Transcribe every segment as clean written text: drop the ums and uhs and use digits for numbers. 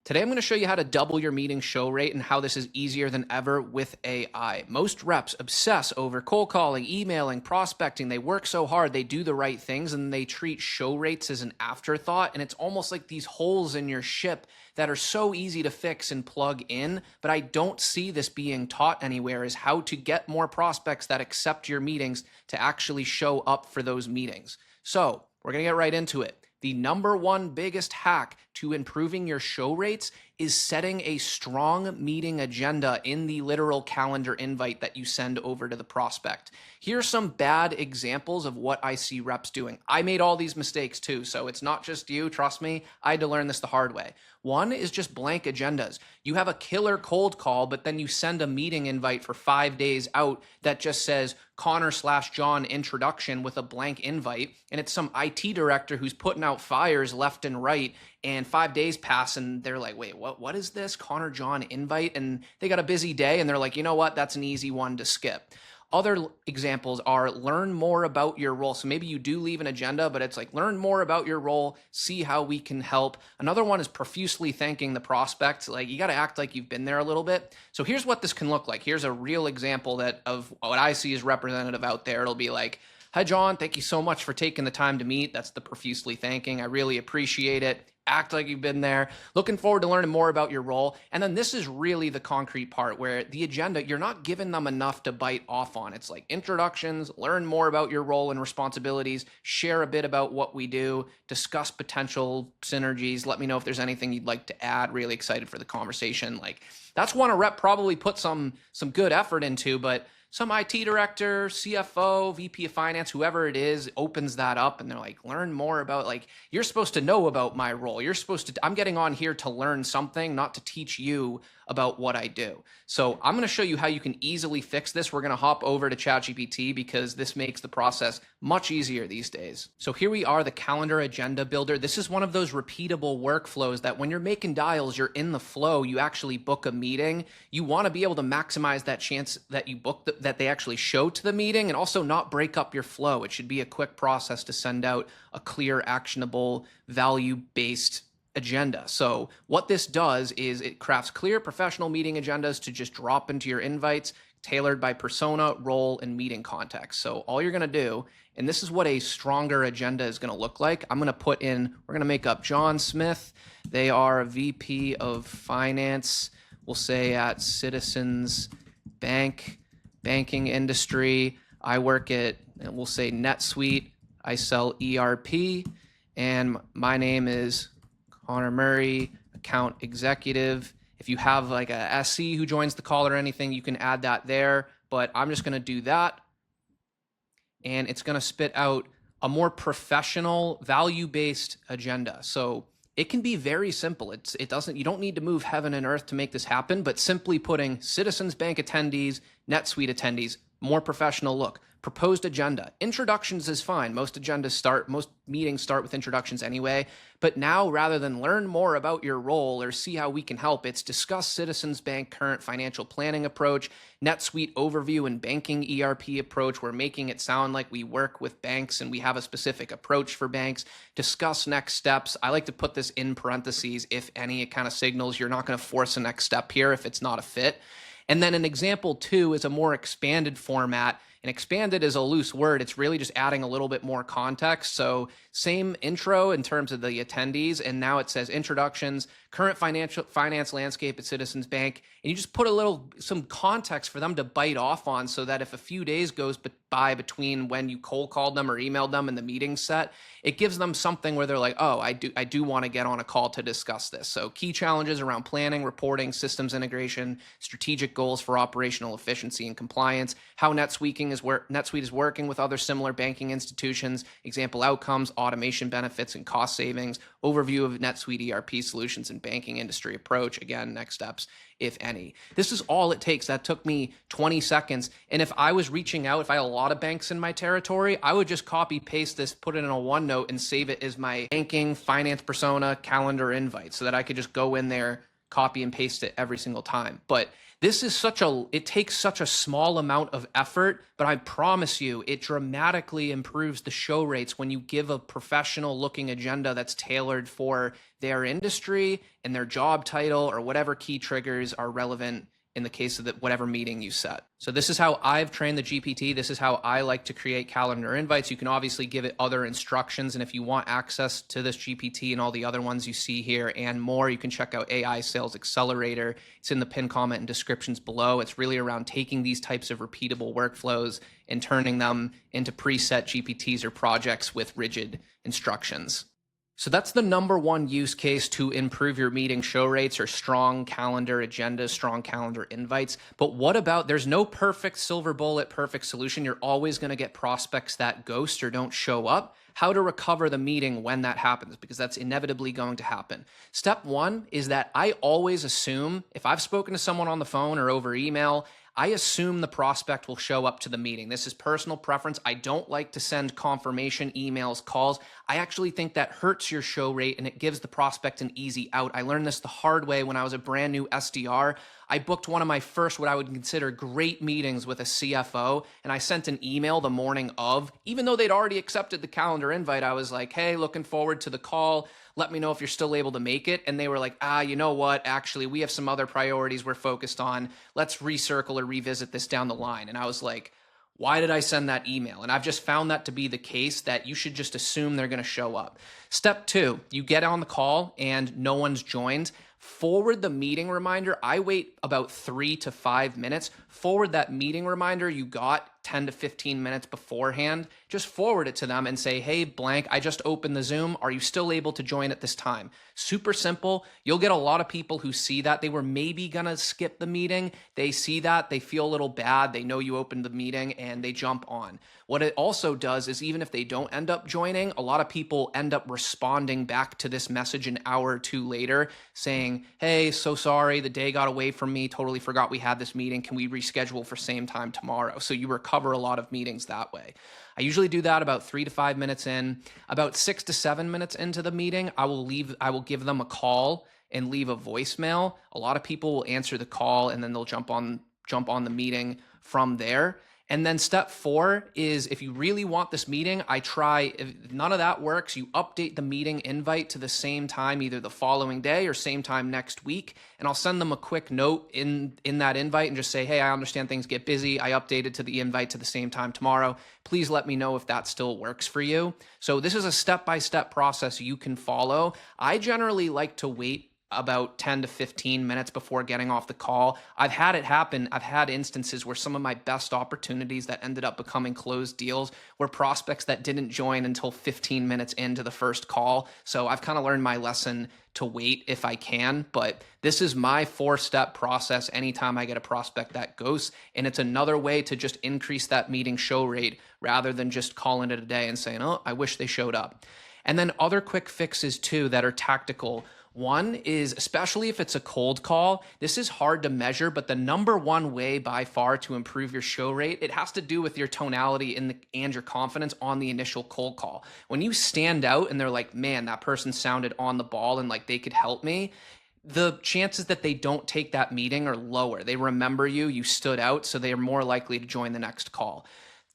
Today, I'm going to show you how to double your meeting show rate and how this is easier than ever with AI. Most reps obsess over cold calling, emailing, prospecting. They work so hard, they do the right things, and they treat show rates as an afterthought. And it's almost like these holes in your ship that are so easy to fix and plug in. But I don't see this being taught anywhere, is how to get more prospects that accept your meetings to actually show up for those meetings. So we're going to get right into it. The number one biggest hack to improving your show rates is setting a strong meeting agenda in the literal calendar invite that you send over to the prospect. Here's some bad examples of what I see reps doing. I made all these mistakes too, so it's not just you, trust me. I had to learn this the hard way. One is just blank agendas. You have a killer cold call, but then you send a meeting invite for 5 days out that just says Connor/John introduction with a blank invite. And it's some IT director who's putting out fires left and right. And 5 days pass and they're like, wait, what is this Connor John invite? And they got a busy day and they're like, you know what? That's an easy one to skip. Other examples are learn more about your role. So maybe you do leave an agenda, but it's like learn more about your role, see how we can help. Another one is profusely thanking the prospect. Like you got to act like you've been there a little bit. So here's what this can look like. Here's a real example of what I see as representative out there. It'll be like, hi, John, thank you so much for taking the time to meet. That's the profusely thanking. I really appreciate it. Act like you've been there. Looking forward to learning more about your role. And then this is really the concrete part where the agenda, you're not giving them enough to bite off on. It's like introductions, learn more about your role and responsibilities, share a bit about what we do, discuss potential synergies. Let me know if there's anything you'd like to add. Really excited for the conversation. Like that's one a rep probably put some good effort into, but some IT director, CFO, VP of finance, whoever it is, opens that up and they're like, learn more about, like, you're supposed to know about my role. I'm getting on here to learn something, not to teach you about what I do. So I'm going to show you how you can easily fix this. We're going to hop over to ChatGPT because this makes the process much easier these days. So here we are, the calendar agenda builder. This is one of those repeatable workflows that when you're making dials, you're in the flow, you actually book a meeting. You want to be able to maximize that chance that you book that they actually show to the meeting and also not break up your flow. It should be a quick process to send out a clear, actionable, value-based agenda. So what this does is it crafts clear professional meeting agendas to just drop into your invites, tailored by persona, role, and meeting context. So all you're going to do, and this is what a stronger agenda is going to look like. We're going to make up John Smith. They are a VP of finance, we'll say at Citizens Bank, banking industry. I work at, we'll say NetSuite. I sell ERP, and my name is Connor Murray, account executive. If you have like a SC who joins the call or anything, you can add that there, but I'm just going to do that. And it's going to spit out a more professional, value-based agenda. So it can be very simple. You don't need to move heaven and earth to make this happen, but simply putting Citizens Bank attendees, NetSuite attendees, more professional look. Proposed agenda. Introductions is fine. Most meetings start with introductions anyway. But now, rather than learn more about your role or see how we can help, it's discuss Citizens Bank current financial planning approach, NetSuite overview and banking ERP approach. We're making it sound like we work with banks and we have a specific approach for banks. Discuss next steps. I like to put this in parentheses, if any. It kind of signals you're not going to force a next step here if it's not a fit. And then an example 2 is a more expanded format. And expanded is a loose word. It's really just adding a little bit more context. So same intro in terms of the attendees. And now it says introductions, current finance landscape at Citizens Bank. And you just put some context for them to bite off on so that if a few days goes by between when you cold called them or emailed them and the meeting set, it gives them something where they're like, oh, I do want to get on a call to discuss this. So key challenges around planning, reporting, systems integration, strategic goals for operational efficiency and compliance, how NetSuite is working with other similar banking institutions, example outcomes, automation benefits and cost savings, overview of NetSuite ERP solutions and banking industry approach. Again, next steps, if any. This is all it takes. That took me 20 seconds. And if I was reaching out, if I had a lot of banks in my territory, I would just copy paste this, put it in a OneNote and save it as my banking finance persona calendar invite so that I could just go in there, copy and paste it every single time. But this is it takes such a small amount of effort, but I promise you, it dramatically improves the show rates when you give a professional looking agenda that's tailored for their industry and their job title or whatever key triggers are relevant in the case of whatever meeting you set. So this is how I've trained the GPT. This is how I like to create calendar invites. You can obviously give it other instructions. And if you want access to this GPT and all the other ones you see here and more, you can check out AI Sales Accelerator. It's in the pinned comment and descriptions below. It's really around taking these types of repeatable workflows and turning them into preset GPTs or projects with rigid instructions. So that's the number one use case to improve your meeting show rates or strong calendar agendas, strong calendar invites. But what about, there's no perfect silver bullet, perfect solution. You're always going to get prospects that ghost or don't show up. How to recover the meeting when that happens, because that's inevitably going to happen. Step one is that I always assume, if I've spoken to someone on the phone or over email, I assume the prospect will show up to the meeting. This is personal preference. I don't like to send confirmation emails, calls. I actually think that hurts your show rate and it gives the prospect an easy out. I learned this the hard way when I was a brand new SDR. I booked one of my first, what I would consider great meetings with a CFO, and I sent an email the morning of, even though they'd already accepted the calendar invite. I was like, hey, looking forward to the call. Let me know if you're still able to make it. And they were like, you know what? Actually, we have some other priorities we're focused on. Let's recircle or revisit this down the line. And I was like, why did I send that email? And I've just found that to be the case, that you should just assume they're going to show up. Step two, you get on the call and no one's joined. Forward the meeting reminder. I wait about 3 to 5 minutes. Forward that meeting reminder you got 10 to 15 minutes beforehand. Just forward it to them and say, hey, blank, I just opened the Zoom. Are you still able to join at this time? Super simple. You'll get a lot of people who see that. They were maybe going to skip the meeting. They see that. They feel a little bad. They know you opened the meeting and they jump on. What it also does is, even if they don't end up joining, a lot of people end up responding back to this message an hour or two later saying, hey, so sorry, the day got away from me. Totally forgot we had this meeting. Can we reschedule for same time tomorrow? So you recover a lot of meetings that way. I usually do that about 3 to 5 minutes in. About 6 to 7 minutes into the meeting, I will give them a call and leave a voicemail. A lot of people will answer the call and then they'll jump on the meeting from there. And then step 4 is, if you really want this meeting, if none of that works, you update the meeting invite to the same time, either the following day or same time next week. And I'll send them a quick note in that invite and just say, hey, I understand things get busy. I updated to the invite to the same time tomorrow. Please let me know if that still works for you. So this is a step-by-step process you can follow. I generally like to wait about 10 to 15 minutes before getting off the call. I've had it happen. I've had instances where some of my best opportunities that ended up becoming closed deals were prospects that didn't join until 15 minutes into the first call. So I've kind of learned my lesson to wait if I can, but this is my 4-step process anytime I get a prospect that ghosts. And it's another way to just increase that meeting show rate rather than just calling it a day and saying, oh, I wish they showed up. And then other quick fixes too that are tactical. One is, especially if it's a cold call, this is hard to measure, but the number one way by far to improve your show rate, it has to do with your tonality and your confidence on the initial cold call. When you stand out and they're like, man, that person sounded on the ball and like they could help me, the chances that they don't take that meeting are lower. They remember you stood out, so they are more likely to join the next call.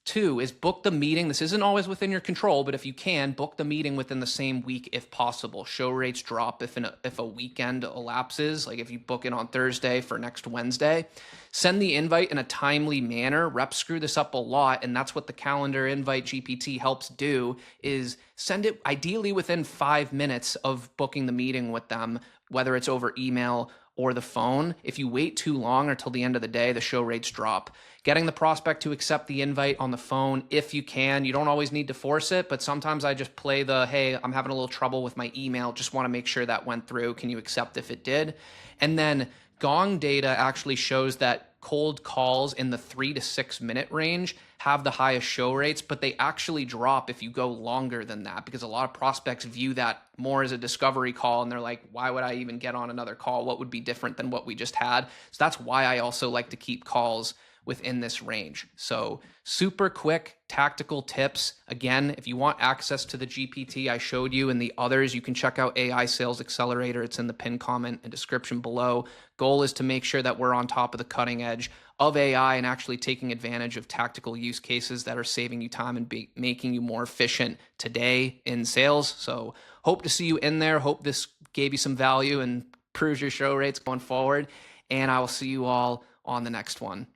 2 is book the meeting. This isn't always within your control, but if you can, book the meeting within the same week if possible. Show rates drop if a weekend elapses, like if you book it on Thursday for next Wednesday. Send the invite in a timely manner. Reps screw this up a lot, and that's what the calendar invite GPT helps do, is send it ideally within 5 minutes of booking the meeting with them, whether it's over email or the phone. If you wait too long or till the end of the day, the show rates drop. Getting the prospect to accept the invite on the phone, if you can. You don't always need to force it, but sometimes I just play hey, I'm having a little trouble with my email. Just want to make sure that went through. Can you accept if it did? And then Gong data actually shows that cold calls in the 3 to 6 minute range have the highest show rates, but they actually drop if you go longer than that, because a lot of prospects view that more as a discovery call and they're like, why would I even get on another call? What would be different than what we just had? So that's why I also like to keep calls within this range. So super quick tactical tips. Again, if you want access to the GPT I showed you and the others, you can check out AI Sales Accelerator. It's in the pinned comment and description below. Goal is to make sure that we're on top of the cutting edge of AI and actually taking advantage of tactical use cases that are saving you time and making you more efficient today in sales. So hope to see you in there. Hope this gave you some value and improves your show rates going forward. And I will see you all on the next one.